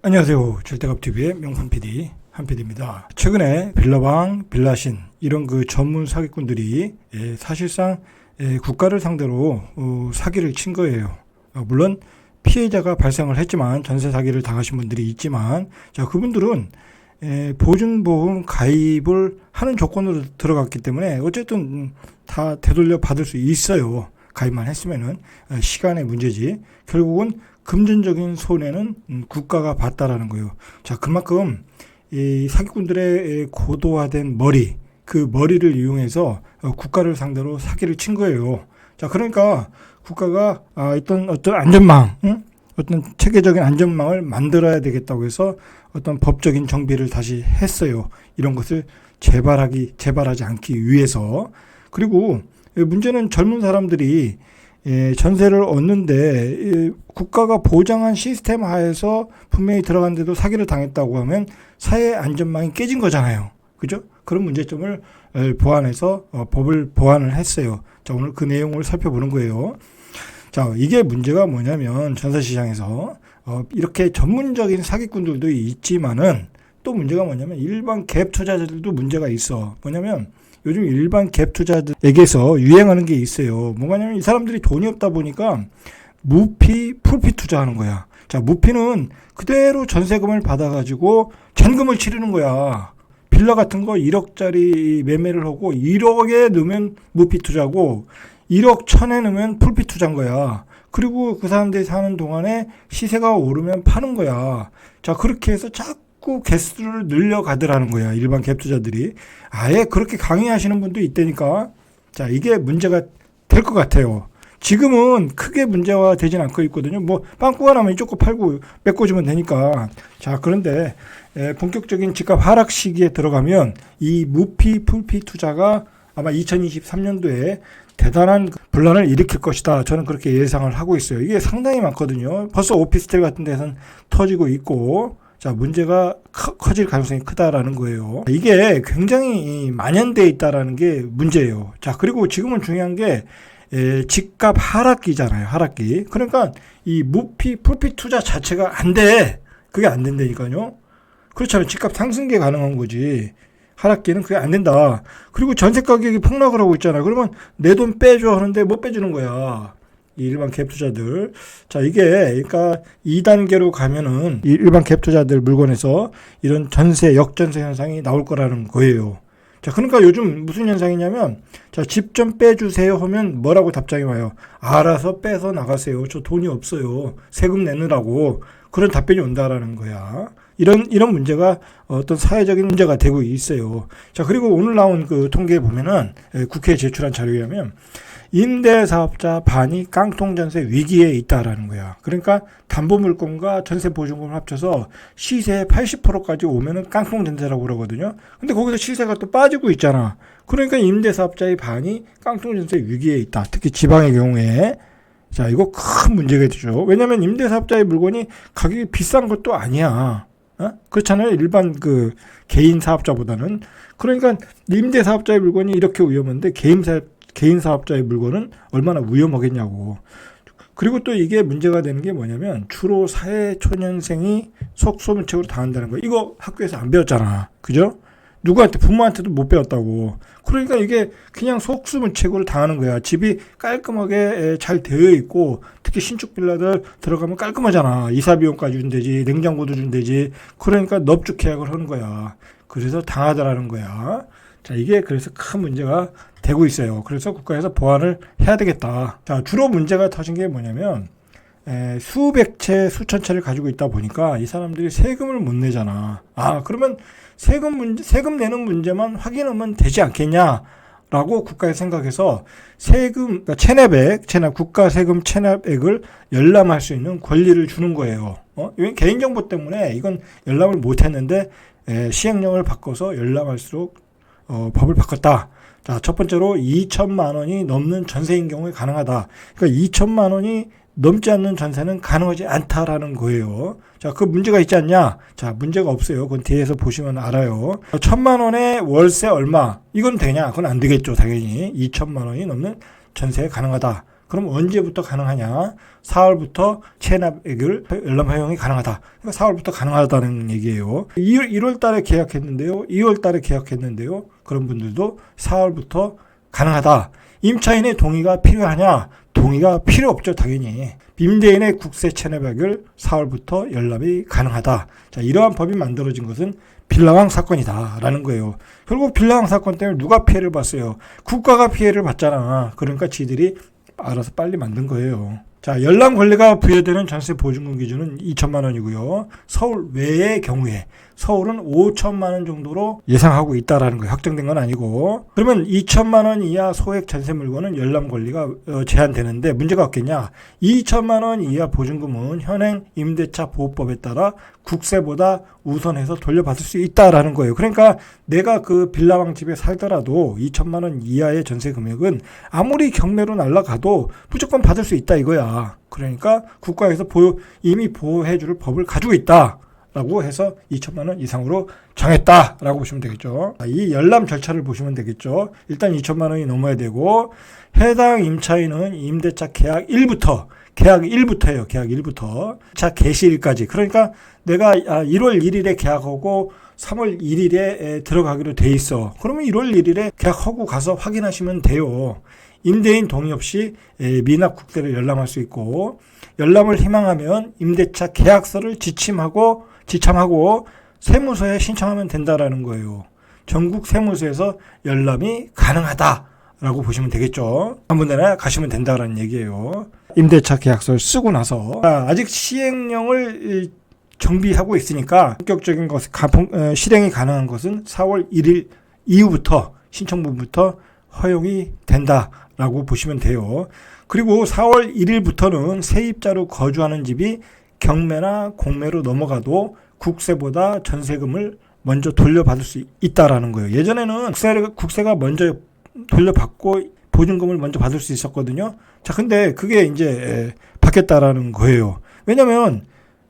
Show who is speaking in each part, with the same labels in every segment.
Speaker 1: 안녕하세요. 절대갑TV의 명품 PD 한PD입니다. 최근에 빌라방, 빌라신 이런 그 전문 사기꾼들이 사실상 국가를 상대로 사기를 친 거예요. 물론 피해자가 발생을 했지만 전세 사기를 당하신 분들이 있지만 자 그분들은 보증보험 가입을 하는 조건으로 들어갔기 때문에 어쨌든 다 되돌려 받을 수 있어요. 가입만 했으면은 시간의 문제지. 결국은 금전적인 손해는 국가가 봤다라는 거예요. 자, 그만큼 이 사기꾼들의 고도화된 머리, 그 머리를 이용해서 국가를 상대로 사기를 친 거예요. 자, 그러니까 국가가 어떤 안전망, 어떤 체계적인 안전망을 만들어야 되겠다고 해서 어떤 법적인 정비를 다시 했어요. 이런 것을 재발하지 않기 위해서. 그리고 문제는 젊은 사람들이 전세를 얻는데 국가가 보장한 시스템 하에서 분명히 들어갔는데도 사기를 당했다고 하면 사회 안전망이 깨진 거잖아요. 그죠? 그런 문제점을 보완해서 법을 보완을 했어요. 자, 오늘 그 내용을 살펴보는 거예요. 자, 이게 문제가 뭐냐면 전세시장에서 이렇게 전문적인 사기꾼들도 있지만은 또 문제가 뭐냐면 일반 갭 투자자들도 문제가 있어. 뭐냐면 요즘 일반 갭 투자들에게서 유행하는 게 있어요. 뭐냐면 이 사람들이 돈이 없다 보니까 무피, 풀피 투자하는 거야. 자, 무피는 그대로 전세금을 받아가지고 잔금을 치르는 거야. 빌라 같은 거 1억짜리 매매를 하고 1억에 넣으면 무피 투자고 1억 1,000에 넣으면 풀피 투자인 거야. 그리고 그 사람들이 사는 동안에 시세가 오르면 파는 거야. 자, 그렇게 해서 자꾸 개수를 늘려가더라는 거야. 일반 갭 투자들이. 아예 그렇게 강의하시는 분도 있다니까. 자, 이게 문제가 될 것 같아요. 지금은 크게 문제화 되진 않고 있거든요. 뭐 빵꾸가 나면 이쪽 거 팔고 메꿔주면 되니까. 자, 그런데 본격적인 집값 하락 시기에 들어가면 이 무피 풀피 투자가 아마 2023년도에 대단한 분란을 일으킬 것이다. 저는 그렇게 예상을 하고 있어요. 이게 상당히 많거든요. 벌써 오피스텔 같은 데서는 터지고 있고, 자, 문제가 커질 가능성이 크다라는 거예요. 이게 굉장히 만연되어 있다라는 게 문제예요. 자, 그리고 지금은 중요한 게 집값 하락기잖아요. 하락기. 그러니까 이 무피, 풀피 투자 자체가 안 돼. 그게 안 된다니까요. 그렇잖아요. 집값 상승계 가능한 거지. 하락기는 그게 안 된다. 그리고 전세 가격이 폭락을 하고 있잖아요. 그러면 내 돈 빼줘 하는데 못 빼주는 거야. 이 일반 갭 투자들. 자, 이게 그러니까 2단계로 가면은 이 일반 갭 투자들 물건에서 이런 전세, 역전세 현상이 나올 거라는 거예요. 자, 그러니까 요즘 무슨 현상이냐면 자, 집 좀 빼주세요 하면 뭐라고 답장이 와요? 알아서 빼서 나가세요. 저 돈이 없어요. 세금 내느라고. 그런 답변이 온다라는 거야. 이런 문제가 어떤 사회적인 문제가 되고 있어요. 자, 그리고 오늘 나온 그 통계에 보면은 국회에 제출한 자료에 의하면 임대사업자 반이 깡통전세 위기에 있다라는 거야. 그러니까 담보물건과 전세보증금을 합쳐서 시세의 80%까지 오면은 깡통전세라고 그러거든요. 근데 거기서 시세가 또 빠지고 있잖아. 그러니까 임대사업자의 반이 깡통전세 위기에 있다. 특히 지방의 경우에. 자, 이거 큰 문제가 되죠. 왜냐면 임대사업자의 물건이 가격이 비싼 것도 아니야. 그렇잖아요. 일반 그 개인 사업자보다는. 그러니까 임대사업자의 물건이 이렇게 위험한데 개인 사업자의 물건은 얼마나 위험하겠냐고. 그리고 또 이게 문제가 되는 게 뭐냐면 주로 사회초년생이 속수무책으로 당한다는 거예요. 이거 학교에서 안 배웠잖아. 그죠? 누구한테 부모한테도 못 배웠다고. 그러니까 이게 그냥 속수무책으로 당하는 거야. 집이 깔끔하게 잘 되어 있고 특히 신축 빌라들 들어가면 깔끔하잖아. 이사 비용까지 준대지, 냉장고도 준대지. 그러니까 넙죽 계약을 하는 거야. 그래서 당하더라는 거야. 자, 이게 그래서 큰 문제가 되고 있어요. 그래서 국가에서 보완을 해야 되겠다. 자, 주로 문제가 터진 게 뭐냐면 수백 채, 수천 채를 가지고 있다 보니까 이 사람들이 세금을 못 내잖아. 그러면 세금 내는 문제만 확인하면 되지 않겠냐라고 국가에 생각해서 세금, 그러니까 국가 세금 체납액을 열람할 수 있는 권리를 주는 거예요. 이건 개인정보 때문에 이건 열람을 못 했는데 시행령을 바꿔서 열람할수록 법을 바꿨다. 자, 첫 번째로 2천만 원이 넘는 전세인 경우에 가능하다. 그러니까 2천만 원이 넘지 않는 전세는 가능하지 않다라는 거예요. 자, 그 문제가 있지 않냐? 자, 문제가 없어요. 그건 뒤에서 보시면 알아요. 1,000만 원에 월세 얼마? 이건 되냐? 그건 안 되겠죠, 당연히. 2천만 원이 넘는 전세 가능하다. 그럼 언제부터 가능하냐? 4월부터 체납액을 열람 허용이 가능하다. 그러니까 4월부터 가능하다는 얘기예요. 1월 달에 계약했는데요. 2월 달에 계약했는데요. 그런 분들도 4월부터 가능하다. 임차인의 동의가 필요하냐? 동의가 필요 없죠, 당연히. 임대인의 국세 체납액을 4월부터 열람이 가능하다. 자, 이러한 법이 만들어진 것은 빌라왕 사건이다라는 거예요. 결국 빌라왕 사건 때문에 누가 피해를 봤어요? 국가가 피해를 봤잖아. 그러니까 지들이 알아서 빨리 만든 거예요. 자, 열람 권리가 부여되는 전세 보증금 기준은 2천만 원이고요. 서울 외의 경우에 서울은 5천만 원 정도로 예상하고 있다라는 거예요. 확정된 건 아니고. 그러면 2천만 원 이하 소액 전세 물건은 열람 권리가 제한되는데 문제가 없겠냐? 2천만 원 이하 보증금은 현행 임대차 보호법에 따라 국세보다 우선해서 돌려받을 수 있다라는 거예요. 그러니까 내가 그 빌라왕 집에 살더라도 2천만 원 이하의 전세 금액은 아무리 경매로 날아가도 무조건 받을 수 있다 이거야. 그러니까 국가에서 이미 보호해줄 법을 가지고 있다. 라고 해서 2천만 원 이상으로 정했다라고 보시면 되겠죠. 이 열람 절차를 보시면 되겠죠. 일단 2천만 원이 넘어야 되고 해당 임차인은 임대차 계약 1부터예요. 계약 1부터. 자, 개시일까지. 그러니까 내가 1월 1일에 계약하고 3월 1일에 들어가기로 돼 있어. 그러면 1월 1일에 계약하고 가서 확인하시면 돼요. 임대인 동의 없이 미납 국세를 열람할 수 있고 열람을 희망하면 임대차 계약서를 지참하고 세무서에 신청하면 된다라는 거예요. 전국 세무서에서 열람이 가능하다라고 보시면 되겠죠. 아무 데나 가시면 된다라는 얘기예요. 임대차 계약서를 쓰고 나서 아직 시행령을 정비하고 있으니까 본격적인 것 실행이 가능한 것은 4월 1일 이후부터 신청분부터 허용이 된다라고 보시면 돼요. 그리고 4월 1일부터는 세입자로 거주하는 집이 경매나 공매로 넘어가도 국세보다 전세금을 먼저 돌려받을 수 있다라는 거예요. 예전에는 국세가 먼저 돌려받고 보증금을 먼저 받을 수 있었거든요. 자, 근데 그게 이제 바뀌었다라는 거예요. 왜냐면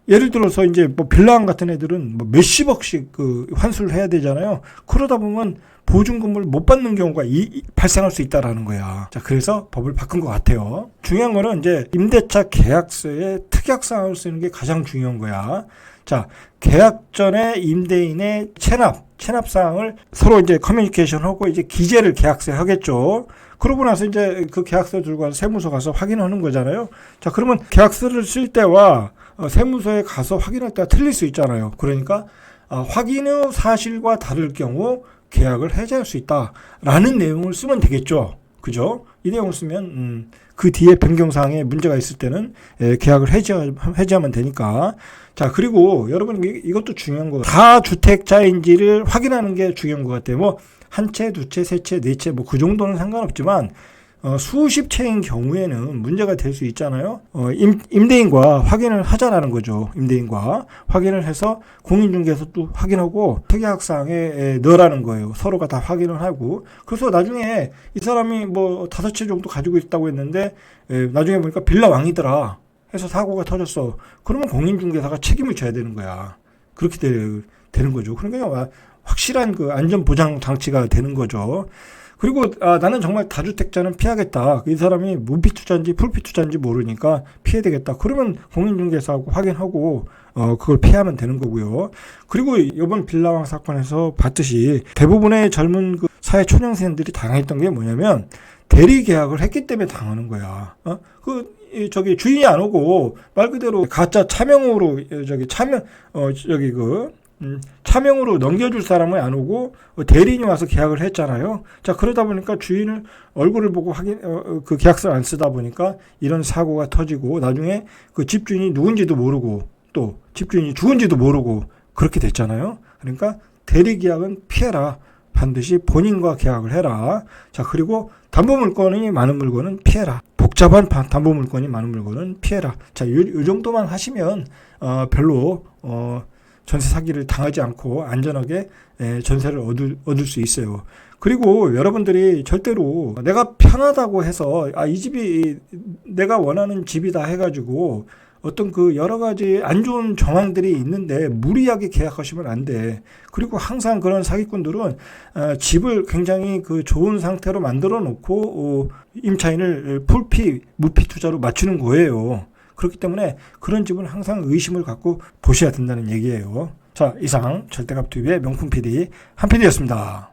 Speaker 1: 예를 들어서 이제 뭐 빌라왕 같은 애들은 뭐 몇십억씩 환수를 해야 되잖아요. 그러다 보면 보증금을 못 받는 경우가 발생할 수 있다라는 거야. 자, 그래서 법을 바꾼 것 같아요. 중요한 거는 이제 임대차 계약서에 특약사항을 쓰는 게 가장 중요한 거야. 자, 계약 전에 임대인의 체납사항을 서로 이제 커뮤니케이션하고 이제 기재를 계약서에 하겠죠. 그러고 나서 이제 그 계약서 들고 가서 세무서 가서 확인하는 거잖아요. 자, 그러면 계약서를 쓸 때와 세무서에 가서 확인할 때가 틀릴 수 있잖아요. 그러니까 확인 후 사실과 다를 경우 계약을 해지할 수 있다라는 내용을 쓰면 되겠죠. 그죠? 이 내용을 쓰면 그 뒤에 변경사항에 문제가 있을 때는 계약을 해지하면 되니까. 자, 그리고 여러분 이것도 중요한 거. 다주택자인지를 확인하는 게 중요한 것 같아요. 뭐 한 채, 두 채, 세 채, 네 채 뭐 그 정도는 상관없지만 수십 채인 경우에는 문제가 될 수 있잖아요. 임대인과 확인을 하자라는 거죠. 임대인과 확인을 해서 공인중개에서 또 확인하고 특약사항에 넣으라는 거예요. 서로가 다 확인을 하고. 그래서 나중에 이 사람이 뭐 5채 정도 가지고 있다고 했는데 나중에 보니까 빌라왕이더라 해서 사고가 터졌어. 그러면 공인중개사가 책임을 져야 되는 거야. 그렇게 되는 거죠. 그러니까 확실한 그 안전보장 장치가 되는 거죠. 그리고 나는 정말 다주택자는 피하겠다. 이 사람이 문피 투자인지 풀피 투자인지 모르니까 피해야 되겠다. 그러면 공인중개사하고 확인하고 그걸 피하면 되는 거고요. 그리고 이번 빌라왕 사건에서 봤듯이 대부분의 젊은 그 사회 초년생들이 당했던 게 뭐냐면 대리 계약을 했기 때문에 당하는 거야. 주인이 안 오고 말 그대로 가짜 차명으로 차명으로 넘겨줄 사람은 안 오고 대리인이 와서 계약을 했잖아요. 자, 그러다 보니까 주인을 얼굴을 보고 그 계약서를 안 쓰다 보니까 이런 사고가 터지고 나중에 그 집주인이 누군지도 모르고 또 집주인이 죽은지도 모르고 그렇게 됐잖아요. 그러니까 대리 계약은 피해라. 반드시 본인과 계약을 해라. 자, 그리고 담보물건이 많은 물건은 피해라. 복잡한 담보물건이 많은 물건은 피해라. 자, 이 정도만 하시면 별로 전세 사기를 당하지 않고 안전하게 전세를 얻을 수 있어요. 그리고 여러분들이 절대로 내가 편하다고 해서 이 집이 내가 원하는 집이다 해가지고 어떤 그 여러 가지 안 좋은 정황들이 있는데 무리하게 계약하시면 안 돼. 그리고 항상 그런 사기꾼들은 집을 굉장히 그 좋은 상태로 만들어 놓고 임차인을 풀피, 무피 투자로 맞추는 거예요. 그렇기 때문에 그런 집은 항상 의심을 갖고 보셔야 된다는 얘기예요. 자, 이상 절대값TV의 명품 PD 한PD였습니다.